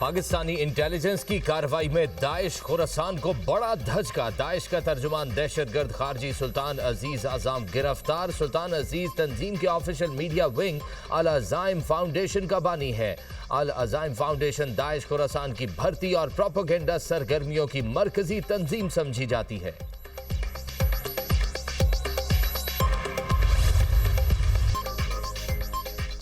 Pakistani intelligence की कार्रवाई में दाइश खुरासान को बड़ा धचका। दाइश का तर्जुमान दहशतगर्द खारजी सुल्तान अजीज आज़म गिरफ्तार। सुल्तान अजीज तंजीम के ऑफिशियल मीडिया विंग अल अज़ाइम फाउंडेशन का बानी है। अल अज़ाइम फाउंडेशन दाइश खुरासान की भर्ती और प्रोपेगेंडा सरगर्मियों की मरकजी तंजीम समझी जाती है।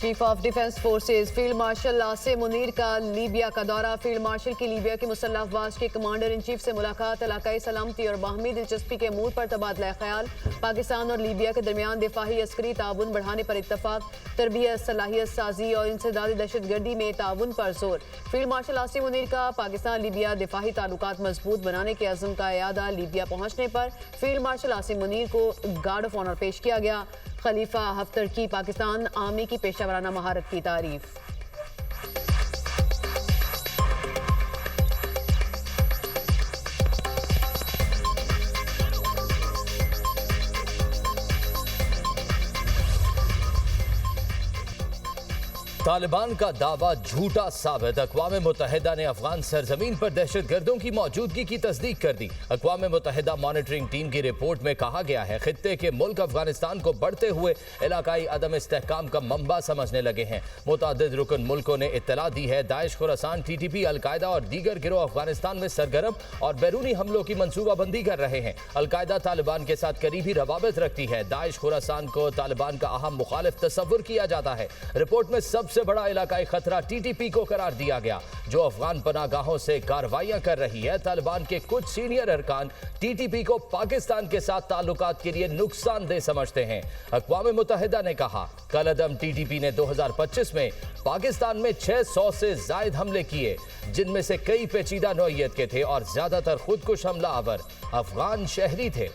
Chief of defence forces field marshal Asim Munir का लीबिया का दौरा। फील्ड मार्शल की लीबिया की मुसल्लह अफवाज के कमांडर इन चीफ से मुलाकात। इलाकाई सलामती और बाहमी दिलचस्पी के अमूर पर तबादला ख्याल। पाकिस्तान और लीबिया के दरमियान दिफाही अस्करी ताउन बढ़ाने पर इत्तफाक। तरबियत, सलाहियत साजी और इंसदादी दहशतगर्दी में ताउन पर जोर। फील्ड मार्शल आसिम मुनीर का पाकिस्तान लीबिया दिफाही ताल्लुकात मजबूत बनाने के अज़्म का इयादा। लीबिया पहुंचने पर फील्ड मार्शल आसिम मुनीर को गार्ड ऑफ ऑनर पेश किया गया। खलीफा हफ्तर की पाकिस्तान आर्मी की पेशावराना महारत की तारीफ। तालिबान का दावा झूठा साबित। अक़वाम मुत्तहिदा ने अफगान सरजमीन पर दहशतगर्दों की मौजूदगी की तस्दीक कर दी। अक़वाम मुत्तहिदा मॉनिटरिंग टीम की रिपोर्ट में कहा गया है खित्ते के मुल्क अफगानिस्तान को बढ़ते हुए इलाकाई अदम इस्तेहकाम का मंबा समझने लगे हैं। मुतअद्दिद रुकन मुल्कों ने इत्तला दी है दाइश खुरासान, TTP, अलकायदा और दीगर गिरोह अफगानिस्तान में सरगर्म और बैरूनी हमलों की मनसूबाबंदी कर रहे हैं। अलकायदा तालिबान के साथ करीबी रवाबित रखती है। दाइश खुरासान को तालिबान का अहम मुखालिफ तस्वुर किया जाता है। रिपोर्ट में सबसे बड़ा इलाकाई खतरा TTP को करार दिया गया, जो अफगान पनागाहों से कार्रवाइयां कर रही है। तालिबान के कुछ सीनियर अरकान TTP को पाकिस्तान के साथ ताल्लुकात के लिए नुकसानदेह समझते हैं। अक़वाम मुत्तहिदा ने कहा कलअदम TTP ने 2025 में पाकिस्तान में 600 से जायद हमले किए, जिनमें से कई पेचीदा नौइयत के थे और ज्यादातर खुदकुश हमला आवर अफगान शहरी थे।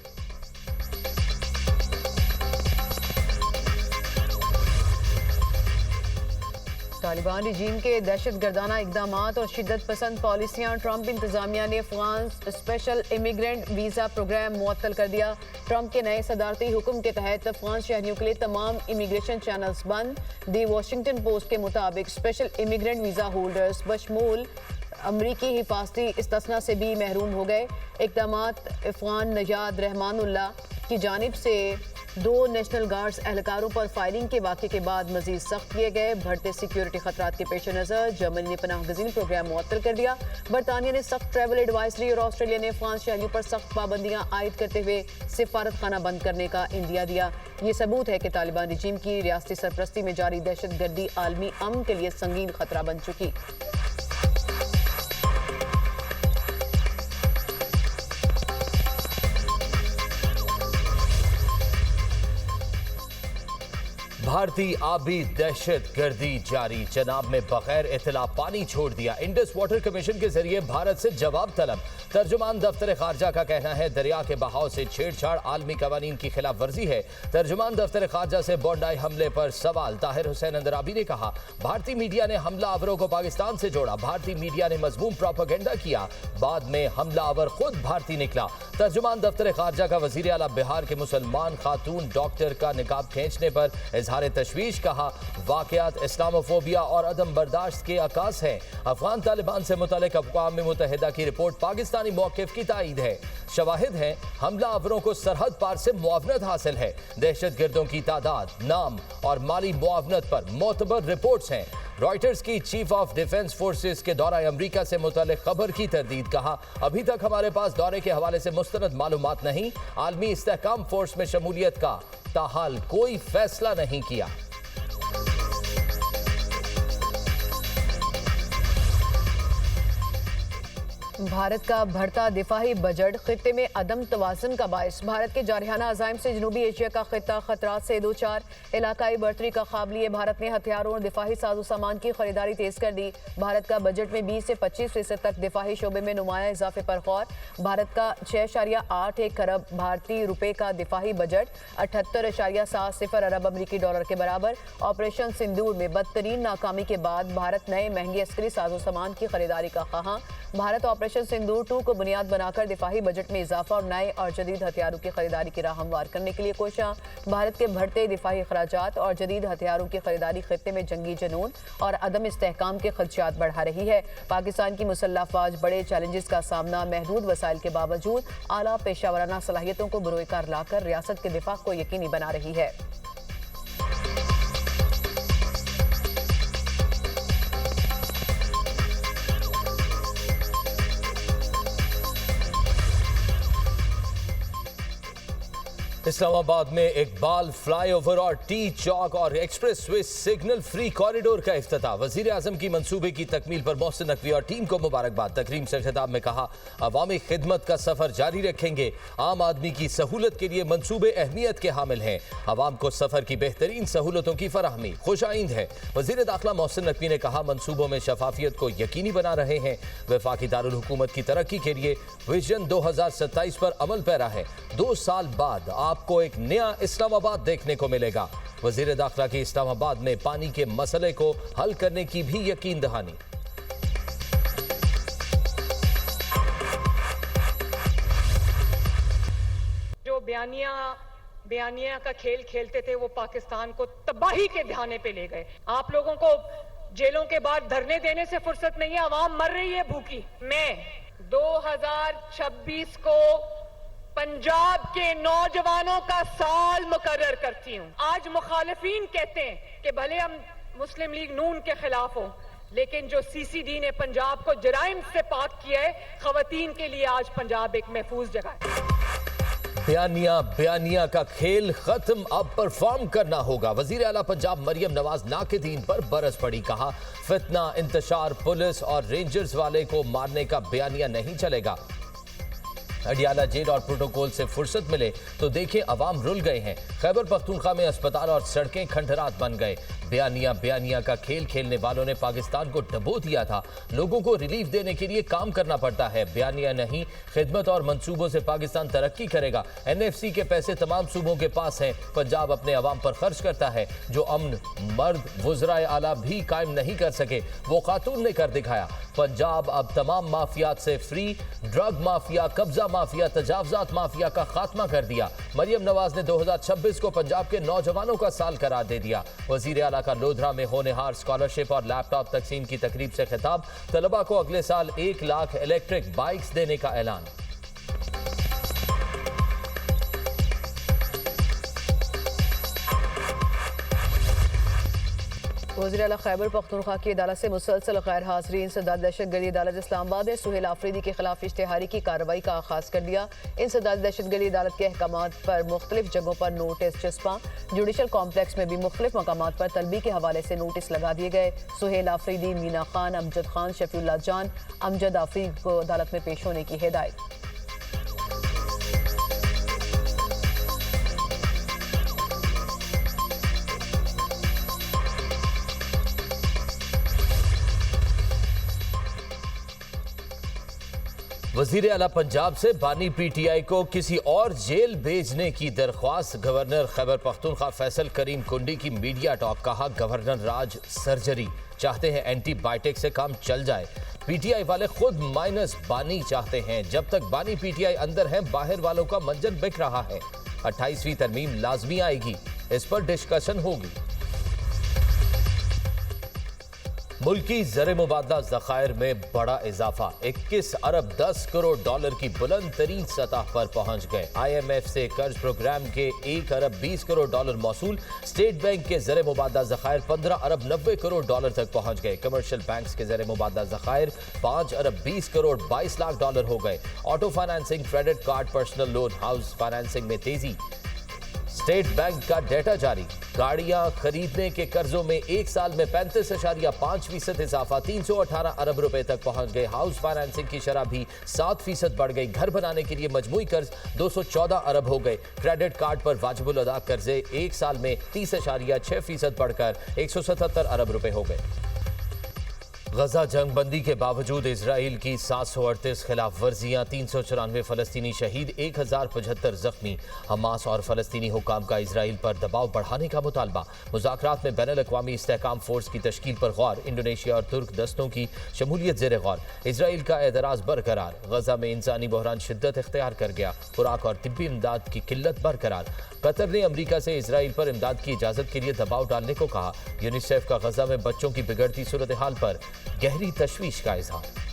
तालिबान रिजीम के दहशत गर्दाना इकदाम और शिद्दत पसंद पॉलिसियाँ। ट्रंप इंतजामिया ने Afghan special immigrant visa program मुअत्तल कर दिया। ट्रंप के नए सदारती हुक्म के तहत अफगान शहरियों के लिए तमाम इमिग्रेशन चैनल्स बंद। दी वॉशिंगटन पोस्ट के मुताबिक स्पेशल इमिग्रेंट वीज़ा होल्डर्स बशमूल अमरीकी हिफाजती इस्तना से भी महरूम हो गए। इक़दामात अफगान नजाद रहमानुल्लाह की जानिब से 2 नेशनल गार्ड्स एहलकारों पर फायरिंग के वाक़े के बाद मजीद सख्त किए गए। बढ़ते सिक्योरिटी खतरात के पेश नज़र जर्मनी ने पनाह गज़ीन प्रोग्राम मुअत्तल कर दिया। बरतानिया ने सख्त ट्रैवल एडवाइजरी और ऑस्ट्रेलिया ने अफगान शहरियों पर सख्त पाबंदियां आयद करते हुए सिफारत खाना बंद करने का इंदिया दिया। ये सबूत है कि तालिबान रिजीम की रियासती सरपरस्ती में जारी दहशतगर्दी आलमी अमन के लिए संगीन खतरा बन चुकी। भारतीय आबी दहशत गर्दी जारी। चनाब में बगैर इतला पानी छोड़ दिया। इंडस वाटर कमीशन के जरिए भारत से जवाब तलब। तर्जुमान दफ्तर खारजा का कहना है दरिया के बहाव से छेड़छाड़ आलमी कवानीन की खिलाफ वर्जी है। तर्जुमान दफ्तर खारजा से बोंडाई हमले पर सवाल। ताहिर हुसैन अंदराबी ने कहा भारतीय मीडिया ने हमला आवरों को पाकिस्तान से जोड़ा। भारतीय मीडिया ने मजमूम प्रोपेगेंडा किया, बाद में हमला आवर खुद भारतीय निकला। तर्जुमान दफ्तर खारजा का वजीर आला बिहार के मुसलमान खातून डॉक्टर का निकाब खींचने पर इजहार तशवीश। कहा वाकयात इस्लामोफोबिया और अदम बर्दाश्त के अकास है। अफगान तालिबान से मुतालिक अक़वाम मुत्तहिदा की रिपोर्ट पाकिस्तानी मौक़िफ़ की तायीद है। शवाहिद हैं हमला आवरों को सरहद पार से मुआवनत हासिल है। दहशत गर्दों की तादाद, नाम और माली मुआवनत पर मोतबर रिपोर्ट्स हैं। रॉयटर्स की चीफ ऑफ डिफेंस फोर्सेस के दौरे अमरीका से मुतालिक खबर की तरदीद। कहा अभी तक हमारे पास दौरे के हवाले से मुस्तनद मालूमात नहीं। आलमी इस्तेहकाम फोर्स में शमूलियत का ताहाल कोई फैसला नहीं किया। भारत का बढ़ता दिफाही बजट खित्ते में अदम तवाज़ुन का बायस। भारत के जारहाना अज़ाइम से जनूबी एशिया का खित्ता खतरात से दो चार। इलाकाई बढ़तरी का ख्वाब लिए भारत ने हथियारों और दिफाही साजो सामान की खरीदारी तेज कर दी। भारत का बजट में 20 से 25% तक दिफाही शोबे में नुमाया इजाफे पर गौर। भारत का 6.81 खरब भारतीय रुपए का दिफाही बजट 78.70 अरब अमरीकी डॉलर के बराबर। ऑपरेशन सिंदूर में बदतरीन नाकामी के बाद भारत नए महंगे अस्करी साजो सामान की खरीदारी का ख्वाहां। भारत ऑपरेशन ऑपरेशन सिंदूर 2 को बुनियाद बनाकर दिफाही बजट में इजाफा और नए और जदीद हथियारों की खरीदारी की राह हमवार करने के लिए कोशिशां। भारत के बढ़ते दिफाही अखराजात और जदीद हथियारों की खरीदारी खित्ते में जंगी जुनून और अदम इस्तेहकाम के खदशात बढ़ा रही है। पाकिस्तान की मुसल्लह अफवाज बड़े चैलेंजेस का सामना महदूद वसाइल के बावजूद आला पेशावराना सलाहियतों को बरोए कार लाकर रियासत के दिफा को यकीनी बना रही है। इस्लामाबाद में इकबाल फ्लाईओवर और टी चौक और express way signal free corridor का इफ्तिताह। वजीर आजम की मंसूबे की तकमील पर मोहसिन नकवी और टीम को मुबारकबाद। तकरीम से खिताब में कहा, अवामी खिदमत का सफर जारी रखेंगे। आम आदमी की सहूलत के लिए मंसूबे अहमियत के हामिल हैं। अवाम को सफर की बेहतरीन सहूलतों की फराहमी खुशाइंद है। वजीर दाखिला मोहसिन नकवी ने कहा, मंसूबों में शफाफियत को यकीनी बना रहे हैं। वफाकी दारुल हुकूमत की तरक्की के लिए विजन 2027 पर अमल पैरा है। 2 साल बाद आपको एक नया इस्लामाबाद देखने को मिलेगा। वजीर दाखिला की इस्लामाबाद में पानी के मसले को हल करने की भी यकीन दहानी। जो बयानिया का खेल खेलते थे वो पाकिस्तान को तबाही के ध्याने पे ले गए। आप लोगों को जेलों के बाहर धरने देने से फुर्सत नहीं है, आवाम मर रही है भूखी। मैं 2026 को पंजाब के नौजवानों का साल मुकर्रर करती हूं। आज मुखालिफिन कहते हैं कि भले हम मुस्लिम लीग नून के खिलाफ हों, लेकिन जो सीसीडी ने पंजाब को जराइम से पाक किया है, खवातीन के लिए आज पंजाब एक महफूज जगह है। बयानिया का खेल खत्म, अब परफॉर्म करना होगा। वजीर आला पंजाब मरियम नवाज नाकिदीन पर बरस पड़ी। कहा, फितना इंतशार पुलिस और रेंजर्स वाले को मारने का बयानिया नहीं चलेगा। अडियाला जेल और प्रोटोकॉल से फुर्सत मिले तो देखें अवाम रुल गए हैं। खैबर पख्तूनख्वा में अस्पताल और सड़कें खंडहरात बन गए। बयानिया का खेल खेलने वालों ने पाकिस्तान को डबो दिया था। लोगों को रिलीफ देने के लिए काम करना पड़ता है, बयानिया नहीं। खिदमत और मंसूबों से पाकिस्तान तरक्की करेगा। NFC के पैसे तमाम सूबों के पास हैं। पंजाब अपने अवाम पर खर्च करता है। जो अमन मर्द वज़राए आला भी कायम नहीं कर सके, वो खातून ने कर दिखाया। पंजाब अब तमाम माफियात से फ्री। ड्रग माफिया, कब्जा माफिया, तजावजात माफिया का खात्मा कर दिया। मरियम नवाज ने 2026 को पंजाब के नौजवानों का साल करार दे दिया। वजीर आला का लोधरा में होनहार स्कॉलरशिप और लैपटॉप तकसीम की तकरीब से खिताब। तलबा को अगले साल 1 लाख इलेक्ट्रिक बाइक्स देने का ऐलान। वज़ीर आला खैबर पख्तूनख्वा की अदालत से मुसलसल गैर हाज़रीन सदारत दहशतगर्दी अदालत इस्लामाबाद ने सुहेल आफरीदी के खिलाफ इश्तेहारी की कार्रवाई का आगाज़ कर दिया। इन सदारत दहशतगर्दी अदालत के अहकामात पर मुख्तलिफ जगहों पर नोटिस चस्पा। जुडिशल कॉम्प्लेक्स में भी मुख्तलिफ मकामात पर तलबी के हवाले से नोटिस लगा दिए गए। सुहेल आफरीदी, मीना खान, अमजद खान, शफीउल्लाह जान, अमजद आफरीद को अदालत में पेश होने की हिदायत। वजीर आला पंजाब से बानी PTI को किसी और जेल भेजने की दरख्वास्त। गवर्नर खैबर पख्तूनख्वा फैसल करीम कुंडी की मीडिया टॉक। कहा, गवर्नर राज सर्जरी चाहते हैं, एंटीबायोटिक से काम चल जाए। PTI वाले खुद माइनस बानी चाहते हैं। जब तक बानी PTI अंदर है, बाहर वालों का मंजन बिक रहा है। 28वीं तरमीम लाजमी आएगी, इस पर डिस्कशन होगी। मुल्की ज़र मुबादला ज़खायर में बड़ा इजाफा। 21 अरब 10 करोड़ डॉलर की बुलंद तरीन सतह पर पहुंच गए। IMF से कर्ज प्रोग्राम के 1 अरब 20 करोड़ डॉलर मौसूल। स्टेट बैंक के ज़र मुबादला ज़खायर 15 अरब 90 करोड़ डॉलर तक पहुंच गए। कमर्शियल बैंक्स के ज़र मुबादला ज़खायर 5 अरब 20 करोड़ 22 लाख डॉलर हो गए। Auto financing, credit card, personal loan, house financing में तेजी। स्टेट बैंक का डेटा जारी। गाड़ियां खरीदने के कर्जों में 1 साल में 35.5% इजाफा, 318 अरब रुपए तक पहुंच गए। हाउस फाइनेंसिंग की शरह भी 7% बढ़ गई। घर बनाने के लिए मजमूई कर्ज 214 अरब हो गए। क्रेडिट कार्ड पर वाजिबुल अदा कर्जे 1 साल में 30.6% बढ़कर 177 अरब रुपए हो गए। गजा जंग बंदी के बावजूद इसराइल की 738 खिलाफ वर्जियां, 394 फलस्तीनी शहीद, 1075 जख्मी। हमास और फलस्तीनी हुकाम का इसराइल पर दबाव बढ़ाने का मुतालबा। मुज़ाकरात में बैनुल-अक़वामी इस्तेहकाम फोर्स की तश्कील पर गौर। इंडोनेशिया और तुर्क दस्तों की शमूलियत ज़ेर गौर। इसराइल का एतराज़ बरकरार। गजा में इंसानी बहरान शिद्दत इख्तियार कर गया। खुराक और तिब्बी इमदाद की किल्लत बरकरार। कतर ने अमरीका से इसराइल पर इमदाद की इजाज़त के लिए दबाव डालने को कहा। यूनिसेफ का गजा में बच्चों की बिगड़ती सूरत हाल पर गहरी तशवीश का इजहार।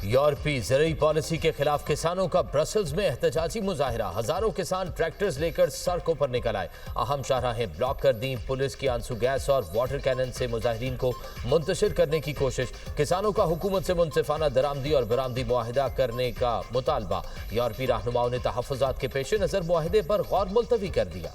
यूरोपीय ज़रूरी पॉलिसी के खिलाफ किसानों का ब्रसल्स में एहतजाजी मुजाहिरा। हजारों किसान ट्रैक्टर्स लेकर सड़कों पर निकल आए। अहम शाहराहें ब्लॉक कर दी। पुलिस की आंसू गैस और वाटर कैनन से मुजाहिरीन को मुंतशिर करने की कोशिश। किसानों का हुकूमत से मुनसिफाना दरामदी और बरामदी मुआहिदा करने का मुतालबा। यूरोपीय रहनुमाओं ने तहफ़्फ़ुज़ात के पेश नज़र मुआहिदे पर गौर मुलतवी कर दिया।